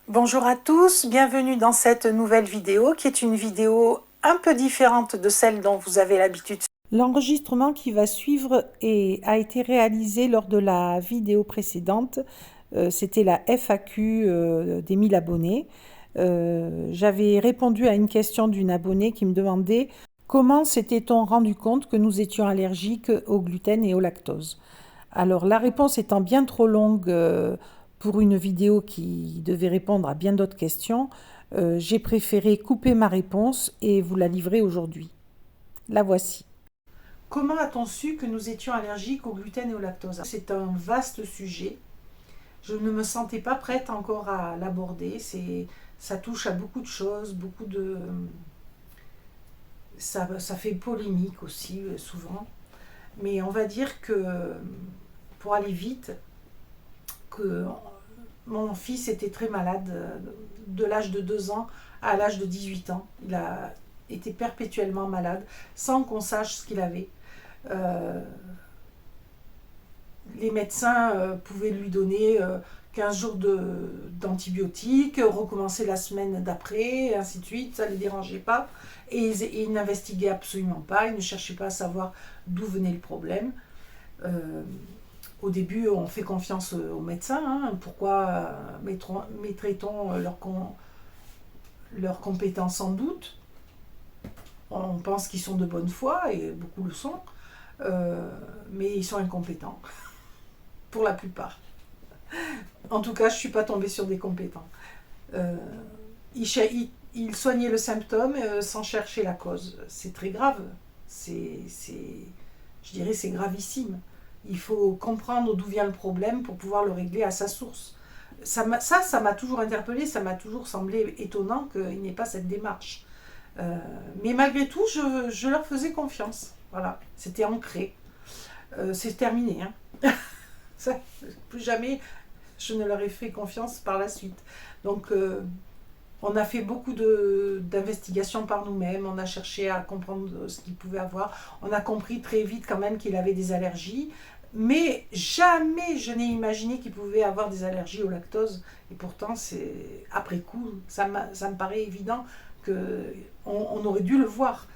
Bonjour à tous, bienvenue dans cette nouvelle vidéo qui est une vidéo un peu différente de celle dont vous avez l'habitude. L'enregistrement qui va suivre a été réalisé lors de la vidéo précédente. C'était la FAQ des 1000 abonnés. J'avais répondu à une question d'une abonnée qui me demandait comment s'était-on rendu compte que nous étions allergiques au gluten et au lactose. Alors la réponse étant bien trop longue pour une vidéo qui devait répondre à bien d'autres questions, j'ai préféré couper ma réponse et vous la livrer aujourd'hui. La voici. Comment a-t-on su que nous étions allergiques au gluten et au lactose? C'est un vaste sujet. Je ne me sentais pas prête encore à l'aborder. Ça touche à beaucoup de choses, ça fait polémique aussi souvent. Mais on va dire que pour aller vite, que mon fils était très malade de l'âge de 2 ans à l'âge de 18 ans. Il a été perpétuellement malade sans qu'on sache ce qu'il avait. Les médecins pouvaient lui donner 15 jours d'antibiotiques, recommencer la semaine d'après, et ainsi de suite, ça ne les dérangeait pas. Et ils n'investiguaient absolument pas, ils ne cherchaient pas à savoir d'où venait le problème. Au début, on fait confiance aux médecins. Pourquoi mettrait-on leurs compétences en doute? On pense qu'ils sont de bonne foi, et beaucoup le sont, mais ils sont incompétents, pour la plupart. En tout cas, je ne suis pas tombée sur des compétents. Ils soignaient le symptôme sans chercher la cause. C'est très grave. Je dirais c'est gravissime. Il faut comprendre d'où vient le problème pour pouvoir le régler à sa source. Ça m'a toujours interpellée, ça m'a toujours semblé étonnant qu'il n'y ait pas cette démarche. Mais malgré tout, je leur faisais confiance. Voilà, c'était ancré. C'est terminé. Ça, plus jamais je ne leur ai fait confiance par la suite. Donc, on a fait beaucoup d'investigations par nous-mêmes, on a cherché à comprendre ce qu'il pouvait avoir. On a compris très vite quand même qu'il avait des allergies, mais jamais je n'ai imaginé qu'il pouvait avoir des allergies au lactose. Et pourtant, après coup, ça me paraît évident qu'on aurait dû le voir.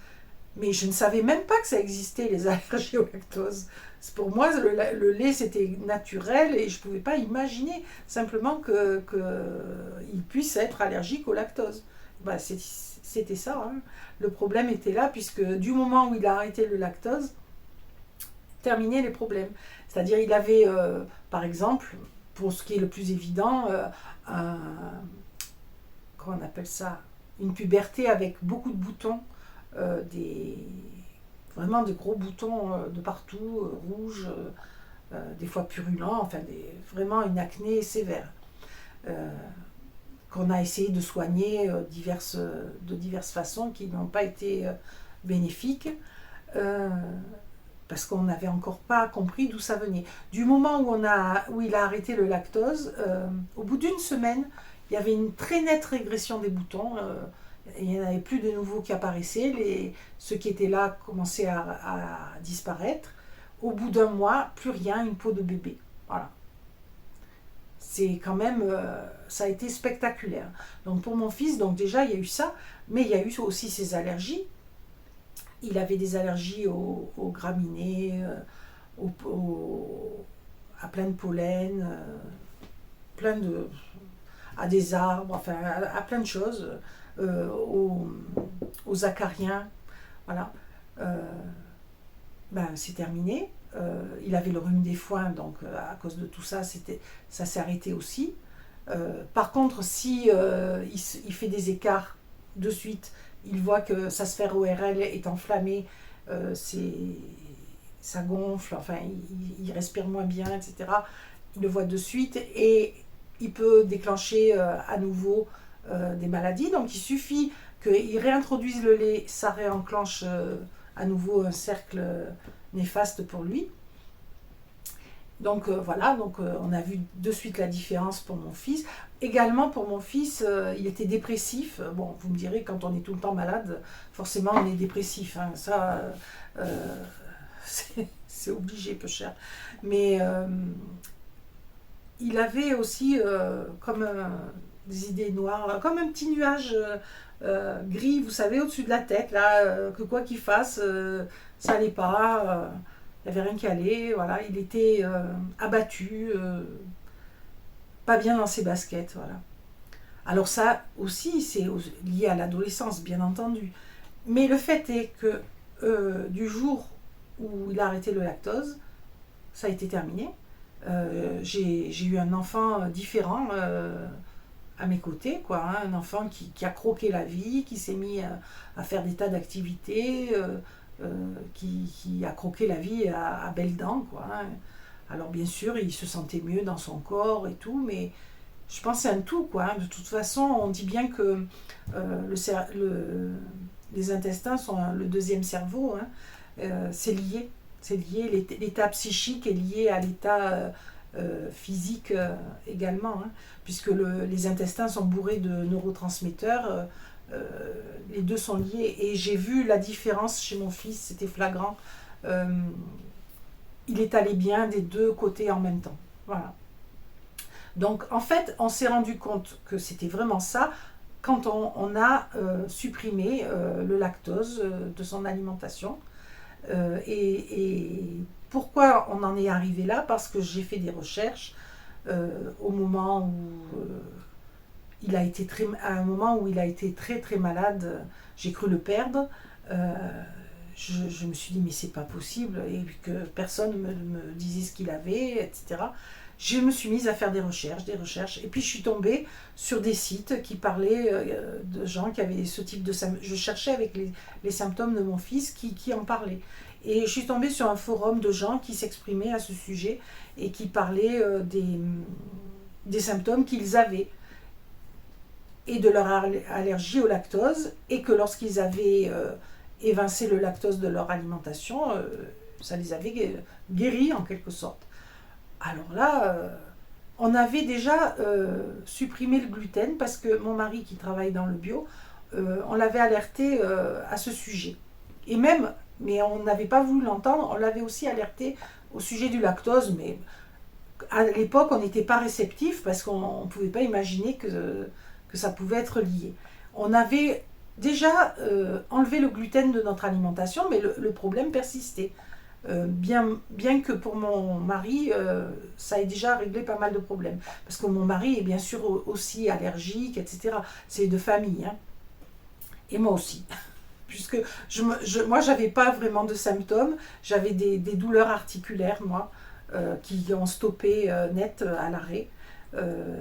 Mais je ne savais même pas que ça existait, les allergies au lactose. Pour moi, le lait, c'était naturel et je ne pouvais pas imaginer simplement qu'il puisse être allergique au lactose. Bah, c'était ça. Le problème était là, puisque du moment où il a arrêté le lactose, terminé les problèmes. C'est-à-dire, il avait, par exemple, pour ce qui est le plus évident, comment on appelle ça, une puberté avec beaucoup de boutons, vraiment des gros boutons de partout, rouges, des fois purulents, enfin vraiment une acné sévère, qu'on a essayé de soigner de diverses façons qui n'ont pas été bénéfiques, parce qu'on n'avait encore pas compris d'où ça venait. Du moment où il a arrêté le lactose, au bout d'une semaine, il y avait une très nette régression des boutons. Il n'y en avait plus de nouveaux qui apparaissaient. Ceux qui étaient là commençaient à disparaître. Au bout d'un mois, plus rien, une peau de bébé. Voilà. C'est quand même, ça a été spectaculaire. Donc pour mon fils, donc déjà il y a eu ça, mais il y a eu aussi ses allergies. Il avait des allergies aux graminées, à plein de pollen, à des arbres, enfin à plein de choses, aux acariens. Voilà. C'est terminé. Il avait le rhume des foins, donc à cause de tout ça, ça s'est arrêté aussi. Par contre, si il fait des écarts de suite, il voit que sa sphère ORL est enflammée, ça gonfle, enfin, il respire moins bien, etc. Il le voit de suite et il peut déclencher à nouveau des maladies. Donc il suffit qu'il réintroduise le lait, ça réenclenche à nouveau un cercle néfaste pour lui. Donc voilà, on a vu de suite la différence pour mon fils. Également pour mon fils, il était dépressif. Bon, vous me direz, quand on est tout le temps malade, forcément on est dépressif. Ça, c'est obligé, peu cher. Mais il avait aussi des idées noires, comme un petit nuage gris, vous savez, au-dessus de la tête, là, que quoi qu'il fasse, ça allait pas, il n'y avait rien qui allait, voilà, il était abattu, pas bien dans ses baskets, voilà. Alors ça aussi, c'est lié à l'adolescence, bien entendu. Mais le fait est que du jour où il a arrêté le lactose, ça a été terminé. J'ai eu un enfant différent à mes côtés, quoi, hein, un enfant qui a croqué la vie, qui s'est mis à faire des tas d'activités, qui a croqué la vie à belles dents, quoi, hein. Alors bien sûr, il se sentait mieux dans son corps et tout, mais je pense que c'est un tout, quoi, hein. De toute façon, on dit bien que les intestins sont le deuxième cerveau, hein. C'est lié. C'est lié, l'état psychique est lié à l'état physique également, hein, puisque les intestins sont bourrés de neurotransmetteurs, les deux sont liés. Et j'ai vu la différence chez mon fils, c'était flagrant. Euh, il est allé bien des deux côtés en même temps. Voilà. Donc en fait, on s'est rendu compte que c'était vraiment ça quand on a supprimé le lactose de son alimentation. Et pourquoi on en est arrivé là? Parce que j'ai fait des recherches au moment où il a été à un moment où il a été très très malade. J'ai cru le perdre. Euh, je me suis dit mais c'est pas possible, et que personne me disait ce qu'il avait, etc. Je me suis mise à faire des recherches, et puis je suis tombée sur des sites qui parlaient de gens qui avaient ce type de symptômes. Je cherchais avec les symptômes de mon fils qui en parlaient. Et je suis tombée sur un forum de gens qui s'exprimaient à ce sujet et qui parlaient des symptômes qu'ils avaient et de leur allergie au lactose, et que lorsqu'ils avaient évincé le lactose de leur alimentation, ça les avait guéris en quelque sorte. Alors là, on avait déjà supprimé le gluten parce que mon mari qui travaille dans le bio, on l'avait alerté à ce sujet. Et même, mais on n'avait pas voulu l'entendre, on l'avait aussi alerté au sujet du lactose, mais à l'époque on n'était pas réceptif parce qu'on ne pouvait pas imaginer que ça pouvait être lié. On avait déjà enlevé le gluten de notre alimentation, mais le problème persistait. Bien que pour mon mari, ça ait déjà réglé pas mal de problèmes. Parce que mon mari est bien sûr aussi allergique, etc. C'est de famille, hein. Et moi aussi. Puisque moi, j'avais pas vraiment de symptômes. J'avais des douleurs articulaires, moi, qui ont stoppé net à l'arrêt.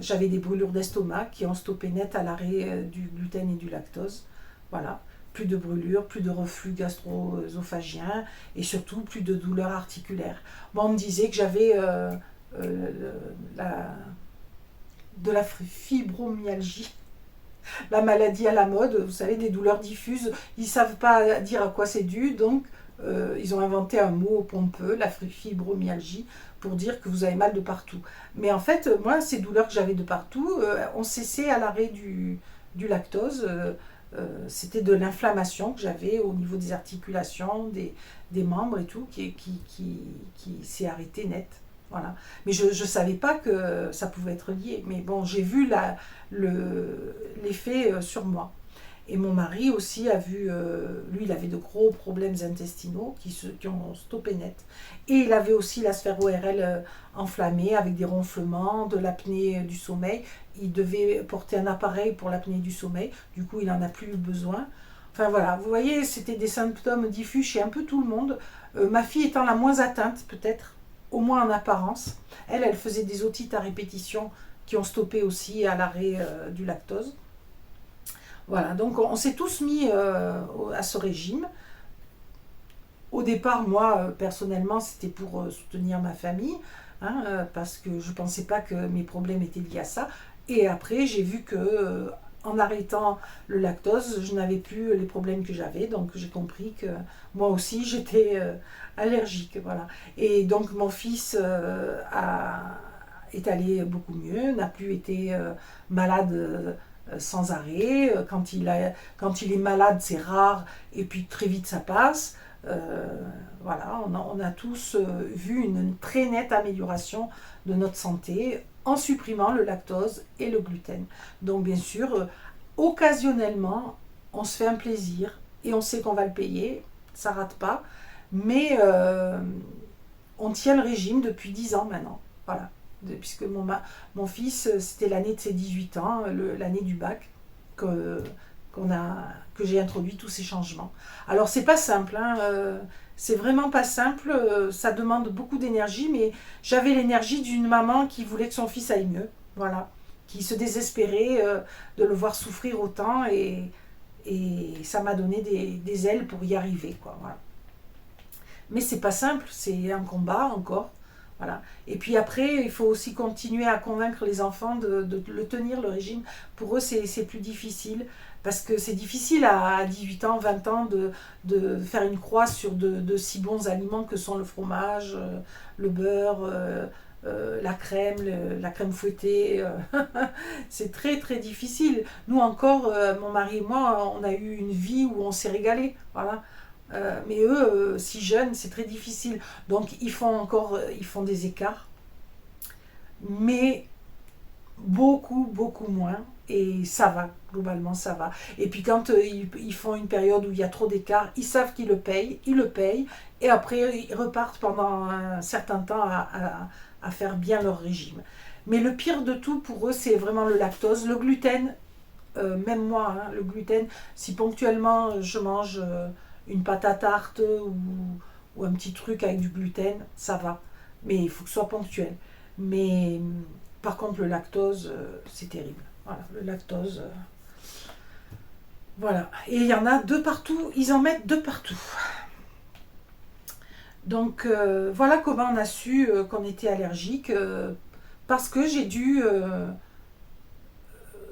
J'avais des brûlures d'estomac qui ont stoppé net à l'arrêt du gluten et du lactose. Voilà. Plus de brûlures, plus de reflux gastro-œsophagien et surtout plus de douleurs articulaires. Bon, on me disait que j'avais de la fibromyalgie, la maladie à la mode, vous savez, des douleurs diffuses. Ils ne savent pas dire à quoi c'est dû, donc ils ont inventé un mot pompeux, la fibromyalgie, pour dire que vous avez mal de partout. Mais en fait, moi, ces douleurs que j'avais de partout ont cessé à l'arrêt du lactose. C'était de l'inflammation que j'avais au niveau des articulations, des membres et tout, qui s'est arrêté net. Voilà. Mais je ne savais pas que ça pouvait être lié. Mais bon, j'ai vu l'effet sur moi. Et mon mari aussi a vu, lui il avait de gros problèmes intestinaux qui ont stoppé net. Et il avait aussi la sphère ORL enflammée avec des ronflements, de l'apnée du sommeil. Il devait porter un appareil pour l'apnée du sommeil, du coup il n'en a plus eu besoin. Enfin voilà, vous voyez, c'était des symptômes diffus chez un peu tout le monde. Ma fille étant la moins atteinte peut-être, au moins en apparence. Elle faisait des otites à répétition qui ont stoppé aussi à l'arrêt du lactose. Voilà, donc on s'est tous mis à ce régime. Au départ, moi, personnellement, c'était pour soutenir ma famille, hein, parce que je ne pensais pas que mes problèmes étaient liés à ça. Et après, j'ai vu que en arrêtant le lactose, je n'avais plus les problèmes que j'avais. Donc j'ai compris que moi aussi, j'étais allergique. Voilà. Et donc mon fils est allé beaucoup mieux, n'a plus été malade sans arrêt. Quand il est malade, c'est rare, et puis très vite ça passe. Voilà, on a tous vu une très nette amélioration de notre santé en supprimant le lactose et le gluten. Donc bien sûr, occasionnellement, on se fait un plaisir et on sait qu'on va le payer, ça rate pas, mais on tient le régime depuis 10 ans maintenant. Voilà. Puisque mon fils, c'était l'année de ses 18 ans, l'année du bac, que, que j'ai introduit tous ces changements. Alors c'est pas simple, hein, c'est vraiment pas simple, ça demande beaucoup d'énergie, mais j'avais l'énergie d'une maman qui voulait que son fils aille mieux, voilà, qui se désespérait de le voir souffrir autant, et ça m'a donné des ailes pour y arriver, quoi, voilà. Mais c'est pas simple, c'est un combat encore. Voilà. Et puis après, il faut aussi continuer à convaincre les enfants de le tenir, le régime. Pour eux, c'est plus difficile. Parce que c'est difficile à 18 ans, 20 ans de faire une croix sur de si bons aliments que sont le fromage, le beurre, la crème fouettée. C'est très très difficile. Nous encore, mon mari et moi, on a eu une vie où on s'est régalé. Voilà. Mais eux, si jeunes, c'est très difficile. Donc ils font des écarts, mais beaucoup, beaucoup moins. Et ça va, globalement, ça va. Et puis quand ils font une période où il y a trop d'écart, ils savent qu'ils le payent, et après ils repartent pendant un certain temps à faire bien leur régime. Mais le pire de tout pour eux, c'est vraiment le lactose. Le gluten, même moi, hein, le gluten, si ponctuellement je mange une pâte à tarte ou un petit truc avec du gluten, ça va. Mais il faut que ce soit ponctuel. Mais par contre, le lactose, c'est terrible. Voilà, le lactose, voilà. Et il y en a de partout, ils en mettent de partout. Donc voilà comment on a su qu'on était allergique, parce que j'ai dû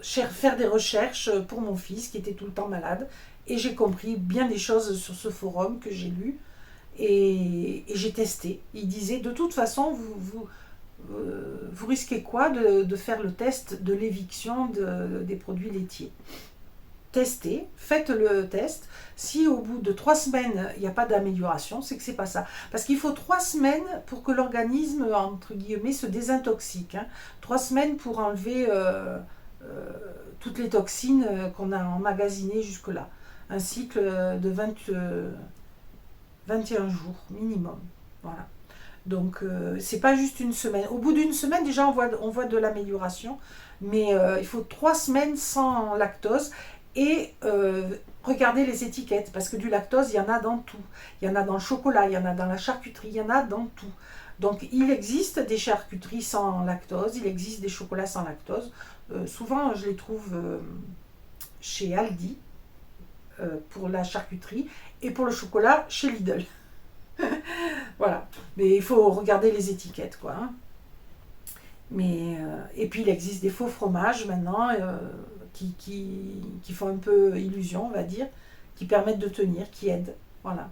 faire des recherches pour mon fils qui était tout le temps malade, et j'ai compris bien des choses sur ce forum que j'ai lu, et j'ai testé. Il disait de toute façon vous risquez quoi de faire le test de l'éviction des produits laitiers. Testez, faites le test. Si au bout de 3 semaines il n'y a pas d'amélioration, c'est que c'est pas ça. Parce qu'il faut 3 semaines pour que l'organisme, entre guillemets, se désintoxique, hein. 3 semaines pour enlever toutes les toxines qu'on a emmagasinées jusque-là. Un cycle de 21 jours minimum. Voilà. Donc c'est pas juste une semaine. Au bout d'une semaine, déjà on voit de l'amélioration, mais il faut 3 semaines sans lactose. Et regardez les étiquettes, parce que du lactose, il y en a dans tout. Il y en a dans le chocolat, il y en a dans la charcuterie, il y en a dans tout. Donc il existe des charcuteries sans lactose, il existe des chocolats sans lactose. Souvent je les trouve chez Aldi pour la charcuterie, et pour le chocolat chez Lidl. Voilà. Mais il faut regarder les étiquettes, quoi, hein. Mais, et puis il existe des faux fromages maintenant qui font un peu illusion, on va dire, qui permettent de tenir, qui aident. Voilà.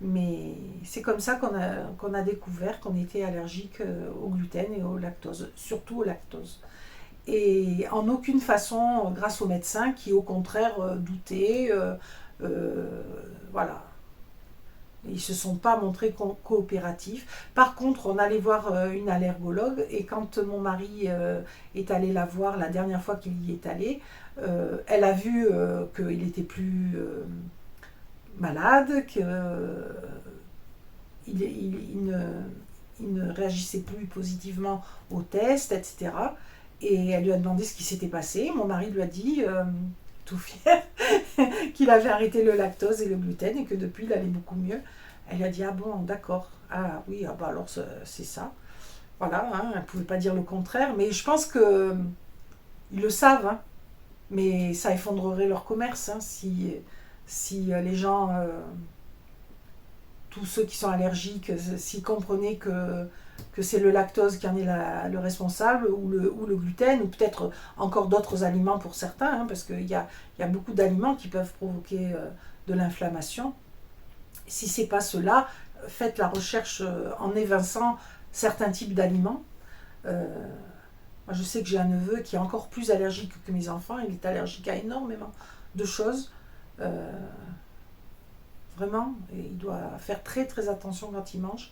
Mais c'est comme ça qu'on a découvert qu'on était allergique au gluten et au lactose, surtout au lactose. Et en aucune façon grâce aux médecins qui au contraire doutaient, voilà. Ils ne se sont pas montrés coopératifs. Par contre, on allait voir une allergologue, et quand mon mari est allé la voir la dernière fois qu'il y est allé, elle a vu qu'il était plus malade, qu'il ne réagissait plus positivement aux tests, etc. Et elle lui a demandé ce qui s'était passé. Mon mari lui a dit, tout fier, qu'il avait arrêté le lactose et le gluten, et que depuis il allait beaucoup mieux. Elle a dit ah bon, d'accord, ah oui, ah bah alors c'est ça. Voilà, hein, elle ne pouvait pas dire le contraire, mais je pense que ils le savent, hein, mais ça effondrerait leur commerce, hein, si les gens, tous ceux qui sont allergiques, s'ils comprenaient que c'est le lactose qui en est le responsable, ou le gluten, ou peut-être encore d'autres aliments pour certains, hein, parce qu'il y a beaucoup d'aliments qui peuvent provoquer de l'inflammation. Si ce n'est pas cela, faites la recherche en évinçant certains types d'aliments. Moi, je sais que j'ai un neveu qui est encore plus allergique que mes enfants. Il est allergique à énormément de choses. Vraiment, et il doit faire très très attention quand il mange.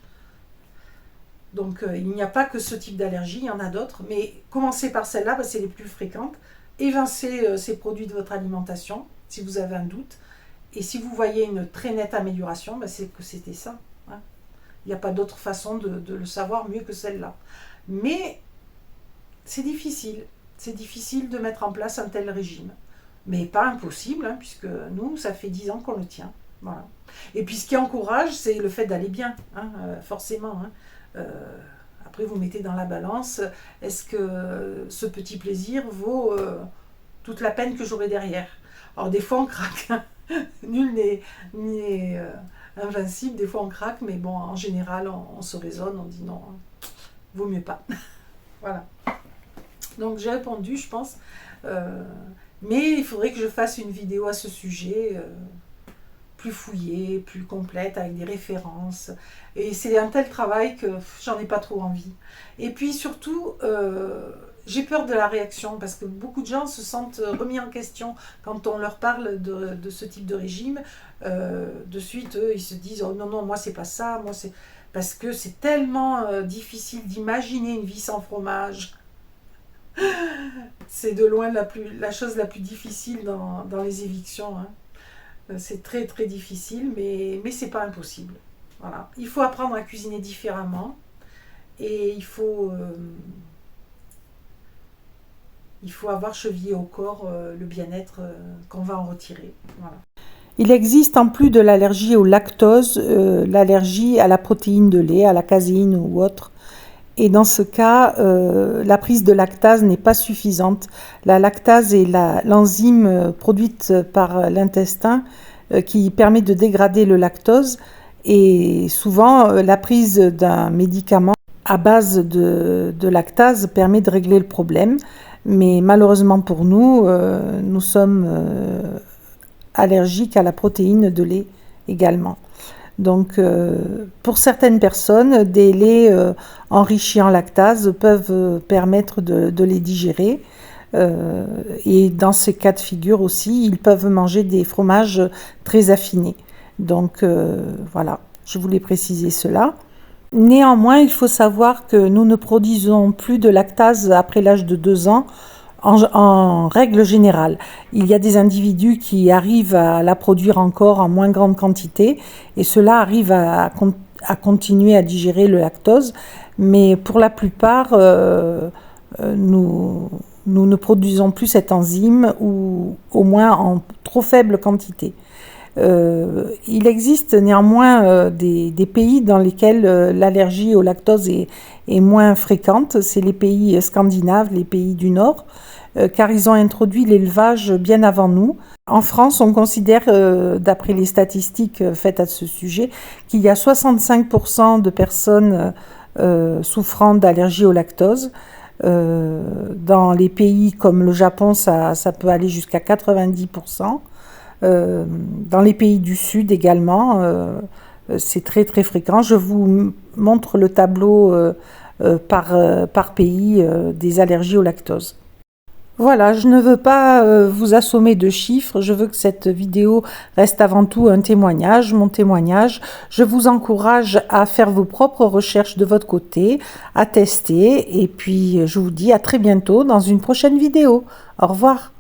Donc il n'y a pas que ce type d'allergie, il y en a d'autres, mais commencez par celle-là, c'est les plus fréquentes. Évincez ces produits de votre alimentation si vous avez un doute. Et si vous voyez une très nette amélioration, c'est que c'était ça. Hein. Il n'y a pas d'autre façon de le savoir mieux que celle-là. Mais c'est difficile. C'est difficile de mettre en place un tel régime. Mais pas impossible, hein, puisque nous, ça fait 10 ans qu'on le tient. Voilà. Et puis ce qui encourage, c'est le fait d'aller bien, hein, forcément. Hein. Après, vous mettez dans la balance, est-ce que ce petit plaisir vaut toute la peine que j'aurai derrière? Alors des fois on craque, hein. Nul n'est invincible, des fois on craque, mais bon, en général on se raisonne, on dit non, hein, vaut mieux pas. Voilà. Donc j'ai répondu, je pense, mais il faudrait que je fasse une vidéo à ce sujet, plus fouillée, plus complète, avec des références. Et c'est un tel travail que j'en ai pas trop envie. Et puis surtout, j'ai peur de la réaction, parce que beaucoup de gens se sentent remis en question quand on leur parle de ce type de régime. De suite, eux, ils se disent « Oh non, non, moi c'est pas ça, moi c'est... » Parce que c'est tellement difficile d'imaginer une vie sans fromage. C'est de loin la chose la plus difficile dans les évictions, hein. C'est très très difficile, mais c'est pas impossible. Voilà. Il faut apprendre à cuisiner différemment et il faut avoir chevillé au corps le bien-être qu'on va en retirer. Voilà. Il existe en plus de l'allergie au lactose, l'allergie à la protéine de lait, à la caséine ou autre. Et dans ce cas, la prise de lactase n'est pas suffisante. La lactase est l'enzyme produite par l'intestin qui permet de dégrader le lactose. Et souvent, la prise d'un médicament à base de lactase permet de régler le problème. Mais malheureusement pour nous, nous sommes allergiques à la protéine de lait également. Donc, pour certaines personnes, des laits enrichis en lactase peuvent permettre de les digérer. Et dans ces cas de figure aussi, ils peuvent manger des fromages très affinés. Donc, voilà, je voulais préciser cela. Néanmoins, il faut savoir que nous ne produisons plus de lactase après l'âge de 2 ans. En règle générale, il y a des individus qui arrivent à la produire encore en moins grande quantité et cela arrive à continuer à digérer le lactose, mais pour la plupart, nous ne produisons plus cette enzyme ou au moins en trop faible quantité. Il existe néanmoins des pays dans lesquels l'allergie au lactose est moins fréquente, c'est les pays scandinaves, les pays du Nord, car ils ont introduit l'élevage bien avant nous. En France, on considère, d'après les statistiques faites à ce sujet, qu'il y a 65% de personnes souffrant d'allergie au lactose. Dans les pays comme le Japon, ça peut aller jusqu'à 90%. Dans les pays du Sud également, c'est très très fréquent. Je vous montre le tableau par pays des allergies au lactose. Voilà, je ne veux pas vous assommer de chiffres, je veux que cette vidéo reste avant tout un témoignage, mon témoignage. Je vous encourage à faire vos propres recherches de votre côté, à tester, et puis je vous dis à très bientôt dans une prochaine vidéo. Au revoir.